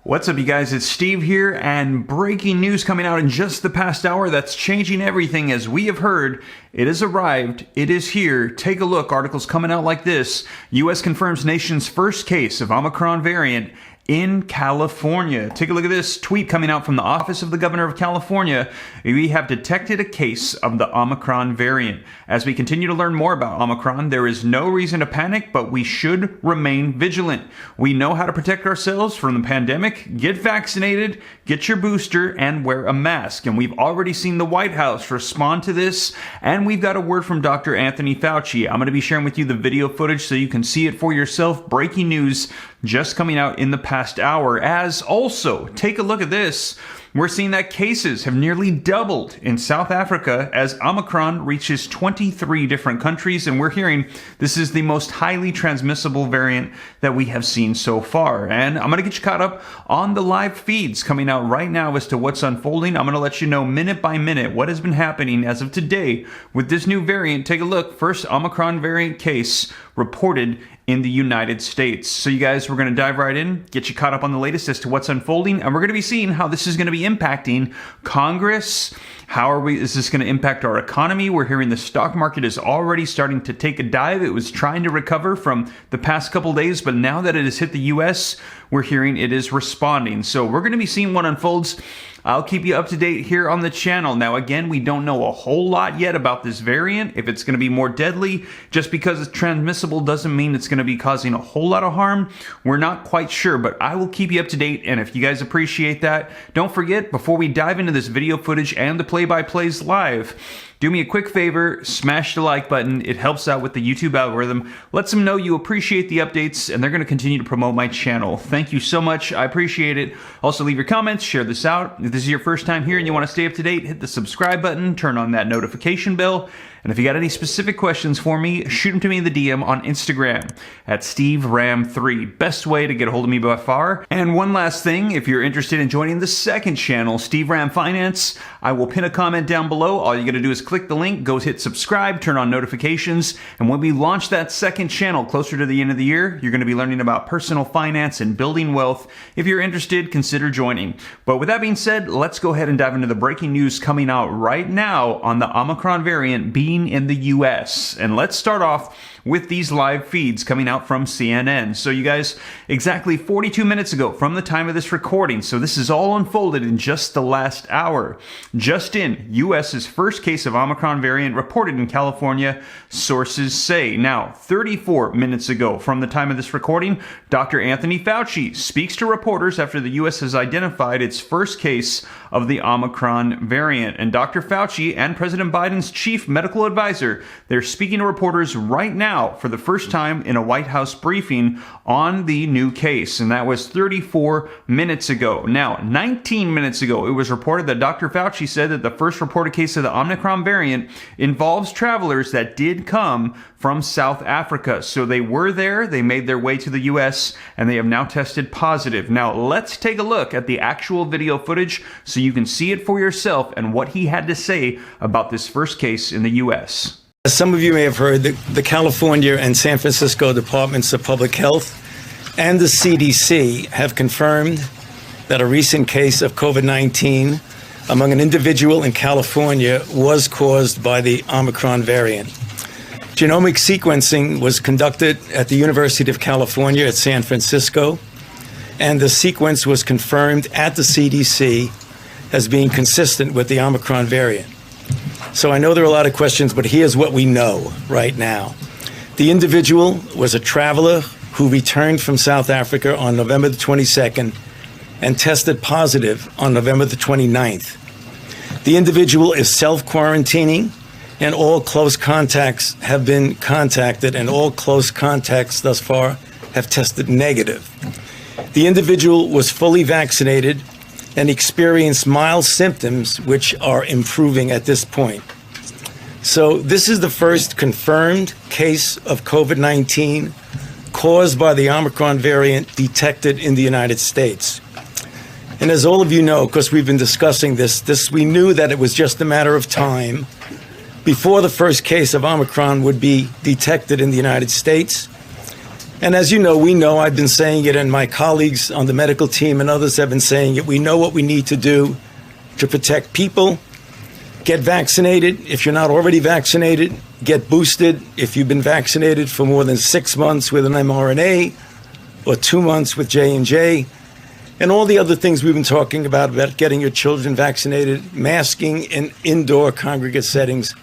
What's up, you guys? It's Steve here, and breaking news coming out in just the past hour that's changing everything. As we have heard, it has arrived. It is here. Take a look. Articles coming out like this. U.S. confirms nation's first case of Omicron variant in California. Take a look at this tweet coming out from the office of the governor of California. We have detected a case of the Omicron variant. As we continue to learn more about Omicron, there is no reason to panic, but we should remain vigilant. We know how to protect ourselves from the pandemic. Get vaccinated, get your booster, and wear a mask. And we've already seen the White House respond to this, and we've got a word from Dr. Anthony Fauci. I'm going to be sharing with you the video footage so you can see it for yourself. Breaking news just coming out in the past hour. As also, take a look at this. We're seeing that cases have nearly doubled in South Africa as Omicron reaches 23 different countries, and we're hearing this is the most highly transmissible variant that we have seen so far. And I'm going to get you caught up on the live feeds coming out right now as to what's unfolding. I'm going to let you know minute by minute what has been happening as of today with this new variant. Take a look. First Omicron variant case reported in the United States. So you guys, we're going to dive right in, get you caught up on the latest as to what's unfolding, and we're going to be seeing how this is going to be impacting Congress. Is this going to impact our economy? We're hearing the stock market is already starting to take a dive. It was trying to recover from the past couple days, but now that it has hit the U.S., we're hearing it is responding. So we're going to be seeing what unfolds. I'll keep you up to date here on the channel. Now, again, we don't know a whole lot yet about this variant. If it's going to be more deadly, just because it's transmissible doesn't mean it's going to be causing a whole lot of harm. We're not quite sure, but I will keep you up to date. And if you guys appreciate that, don't forget, before we dive into this video footage and the play-by-plays live, do me a quick favor, smash the like button. It helps out with the YouTube algorithm. Lets them know you appreciate the updates, and they're going to continue to promote my channel. Thank you so much. I appreciate it. Also, leave your comments, share this out. If this is your first time here and you want to stay up to date, hit the subscribe button, turn on that notification bell. And if you got any specific questions for me, shoot them to me in the DM on Instagram at SteveRam3. Best way to get a hold of me by far. And one last thing, if you're interested in joining the second channel, Steve Ram Finance, I will pin a comment down below. All you got to do is click the link, go hit subscribe, turn on notifications. And when we launch that second channel closer to the end of the year, you're going to be learning about personal finance and building wealth. If you're interested, consider joining. But with that being said, let's go ahead and dive into the breaking news coming out right now on the Omicron variant being in the US. And let's start off with these live feeds coming out from CNN. So you guys, exactly 42 minutes ago from the time of this recording, so this is all unfolded in just the last hour. Just in, US's first case of Omicron variant reported in California, sources say. Now, 34 minutes ago from the time of this recording, Dr. Anthony Fauci speaks to reporters after the US has identified its first case of the Omicron variant. And Dr. Fauci and President Biden's chief medical advisor, they're speaking to reporters right now for the first time in a White House briefing on the new case. And that was 34 minutes ago. Now, 19 minutes ago, it was reported that Dr. Fauci said that the first reported case of the Omicron variant involves travelers that did come from South Africa. So they were there, they made their way to the US, and they have now tested positive. Now, let's take a look at the actual video footage so you can see it for yourself and what he had to say about this first case in the US. As some of you may have heard, the California and San Francisco Departments of Public Health and the CDC have confirmed that a recent case of COVID-19 among an individual in California was caused by the Omicron variant. Genomic sequencing was conducted at the University of California at San Francisco, and the sequence was confirmed at the CDC as being consistent with the Omicron variant. So I know there are a lot of questions, but here's what we know right now. The individual was a traveler who returned from South Africa on November the 22nd and tested positive on November the 29th. The individual is self-quarantining, and all close contacts have been contacted, and all close contacts thus far have tested negative. The individual was fully vaccinated and experienced mild symptoms, which are improving at this point. So this is the first confirmed case of COVID-19 caused by the Omicron variant detected in the United States. And as all of you know, because we've been discussing this, we knew that it was just a matter of time before the first case of Omicron would be detected in the United States. And as you know, we know, I've been saying it, and my colleagues on the medical team and others have been saying it. We know what we need to do to protect people. Get vaccinated if you're not already vaccinated. Get boosted if you've been vaccinated for more than 6 months with an mRNA or 2 months with J&J. And all the other things we've been talking about getting your children vaccinated, masking in indoor congregate settings,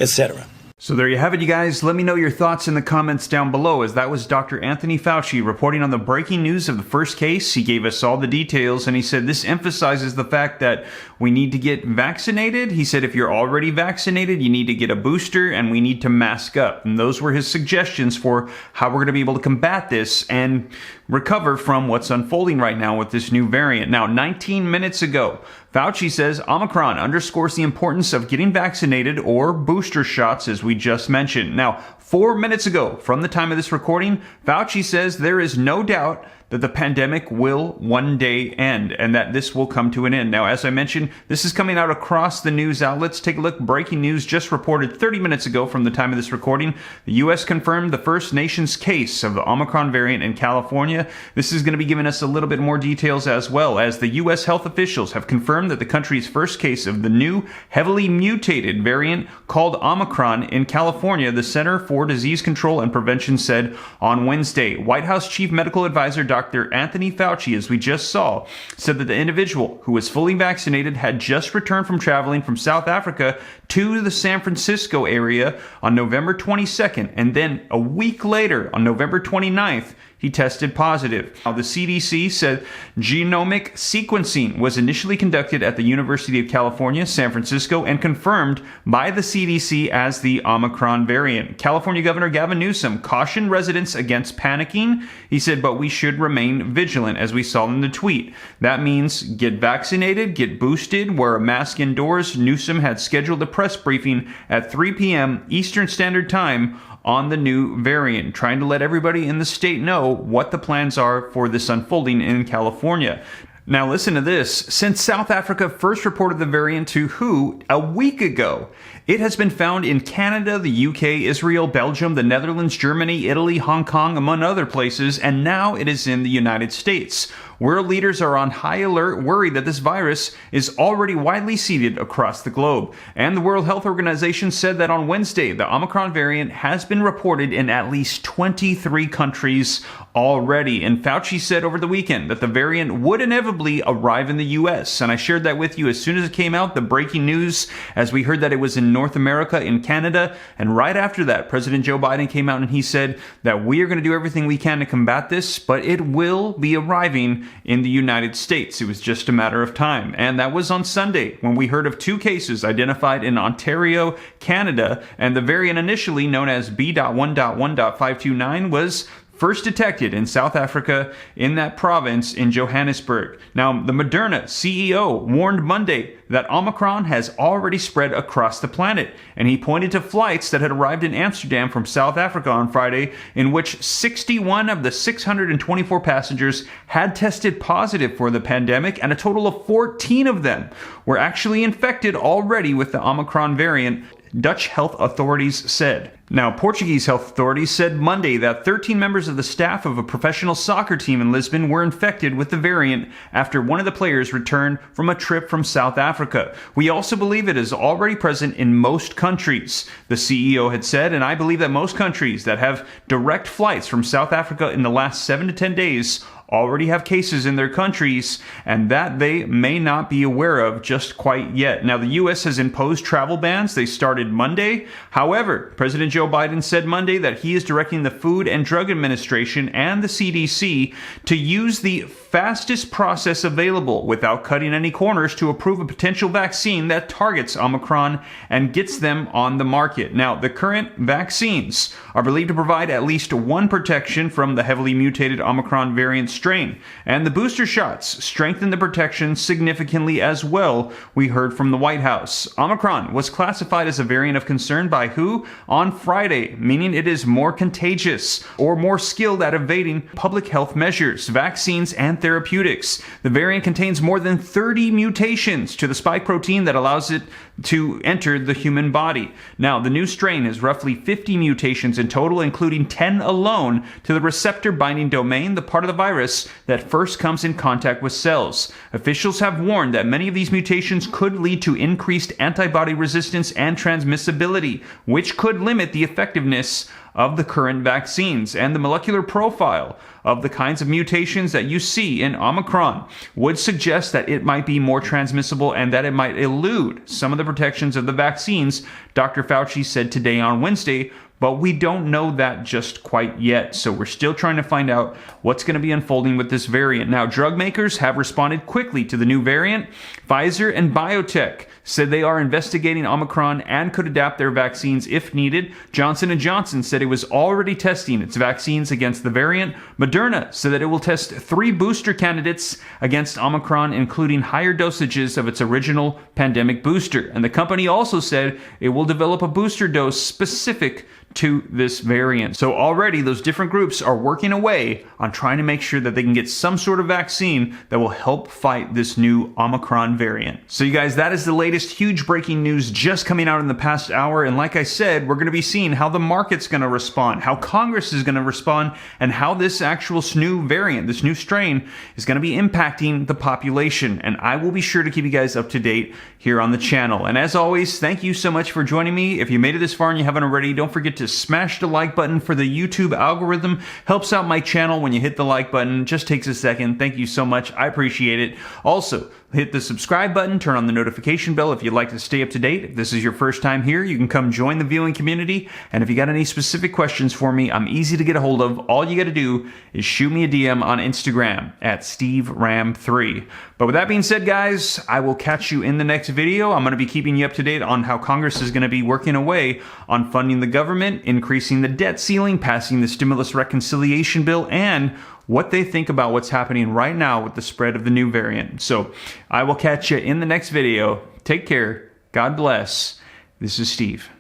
etc. So there you have it, you guys. Let me know your thoughts in the comments down below, as that was Dr. Anthony Fauci reporting on the breaking news of the first case. He gave us all the details, and he said this emphasizes the fact that we need to get vaccinated. He said if you're already vaccinated, you need to get a booster, and we need to mask up. And those were his suggestions for how we're going to be able to combat this and recover from what's unfolding right now with this new variant. Now, 19 minutes ago, Fauci says Omicron underscores the importance of getting vaccinated or booster shots, as we just mentioned. Now, 4 minutes ago, from the time of this recording, Fauci says there is no doubt that the pandemic will one day end and that this will come to an end. Now, as I mentioned, this is coming out across the news outlets. Take a look. Breaking news just reported 30 minutes ago from the time of this recording. The U.S. confirmed the first nation's case of the Omicron variant in California. This is going to be giving us a little bit more details, as well as the U.S. health officials have confirmed that the country's first case of the new heavily mutated variant called Omicron in California, the Center for Disease Control and Prevention said on Wednesday. White House Chief Medical Advisor Dr. Anthony Fauci, as we just saw, said that the individual who was fully vaccinated had just returned from traveling from South Africa to the San Francisco area on November 22nd, and then a week later, on November 29th, he tested positive. Now, the CDC said genomic sequencing was initially conducted at the University of California, San Francisco, and confirmed by the CDC as the Omicron variant. California Governor Gavin Newsom cautioned residents against panicking. He said, but we should remain vigilant, as we saw in the tweet. That means get vaccinated, get boosted, wear a mask indoors. Newsom had scheduled a press briefing at 3 p.m. Eastern Standard Time on the new variant, trying to let everybody in the state know what the plans are for this unfolding in California. Now listen to this. Since South Africa first reported the variant to WHO a week ago, it has been found in Canada, the UK, Israel, Belgium, the Netherlands, Germany, Italy, Hong Kong, among other places, and now it is in the United States. World leaders are on high alert, worried that this virus is already widely seeded across the globe. And the World Health Organization said that on Wednesday, the Omicron variant has been reported in at least 23 countries already. And Fauci said over the weekend that the variant would inevitably arrive in the U.S. And I shared that with you as soon as it came out, the breaking news, as we heard that it was in North America, in Canada. And right after that, President Joe Biden came out and he said that we are going to do everything we can to combat this, but it will be arriving in the United States. It was just a matter of time. And that was on Sunday when we heard of 2 cases identified in Ontario, Canada, and the variant initially known as B.1.1.529 was first detected in South Africa, in that province in Johannesburg. Now, the Moderna CEO warned Monday that Omicron has already spread across the planet, and he pointed to flights that had arrived in Amsterdam from South Africa on Friday, in which 61 of the 624 passengers had tested positive for the pandemic, and a total of 14 of them were actually infected already with the Omicron variant, Dutch health authorities said. Now, Portuguese health authorities said Monday that 13 members of the staff of a professional soccer team in Lisbon were infected with the variant after one of the players returned from a trip from South Africa. We also believe it is already present in most countries, the CEO had said, and I believe that most countries that have direct flights from South Africa in the last 7 to 10 days already have cases in their countries, and that they may not be aware of just quite yet. Now, the U.S. has imposed travel bans. They started Monday. However, President Joe Biden said Monday that he is directing the Food and Drug Administration and the CDC to use the fastest process available without cutting any corners to approve a potential vaccine that targets Omicron and gets them on the market. Now, the current vaccines are believed to provide at least one protection from the heavily mutated Omicron variant strain. And the booster shots strengthen the protection significantly as well, we heard from the White House. Omicron was classified as a variant of concern by WHO on Friday, meaning it is more contagious or more skilled at evading public health measures, vaccines, and therapeutics. The variant contains more than 30 mutations to the spike protein that allows it to enter the human body. Now, the new strain has roughly 50 mutations in total, including 10 alone to the receptor binding domain, the part of the virus that first comes in contact with cells. Officials have warned that many of these mutations could lead to increased antibody resistance and transmissibility, which could limit the effectiveness of the current vaccines. And the molecular profile of the kinds of mutations that you see in Omicron would suggest that it might be more transmissible and that it might elude some of the protections of the vaccines, Dr. Fauci said today on Wednesday. But we don't know that just quite yet, so we're still trying to find out what's going to be unfolding with this variant. Now, drug makers have responded quickly to the new variant. Pfizer and BioNTech said they are investigating Omicron and could adapt their vaccines if needed. Johnson & Johnson said it was already testing its vaccines against the variant. Moderna said that it will test 3 booster candidates against Omicron, including higher dosages of its original pandemic booster. And the company also said it will develop a booster dose specific to this variant. So already those different groups are working away on trying to make sure that they can get some sort of vaccine that will help fight this new Omicron variant. So you guys, that is the latest huge breaking news just coming out in the past hour. And like I said, we're going to be seeing how the market's going to respond, how Congress is going to respond, and how this actual new variant, this new strain, is going to be impacting the population. And I will be sure to keep you guys up to date here on the channel. And as always, thank you so much for joining me. If you made it this far and you haven't already, don't forget to smash the like button for the YouTube algorithm. Helps out my channel when you hit the like button. Just takes a second. Thank you so much. I appreciate it. Also, hit the subscribe button, turn on the notification bell if you'd like to stay up to date. If this is your first time here, you can come join the viewing community. And if you got any specific questions for me, I'm easy to get a hold of. All you got to do is shoot me a DM on Instagram at SteveRam3. But with that being said, guys, I will catch you in the next video. I'm going to be keeping you up to date on how Congress is going to be working away on funding the government, increasing the debt ceiling, passing the stimulus reconciliation bill, and what they think about what's happening right now with the spread of the new variant. So I will catch you in the next video. Take care. God bless. This is Steve.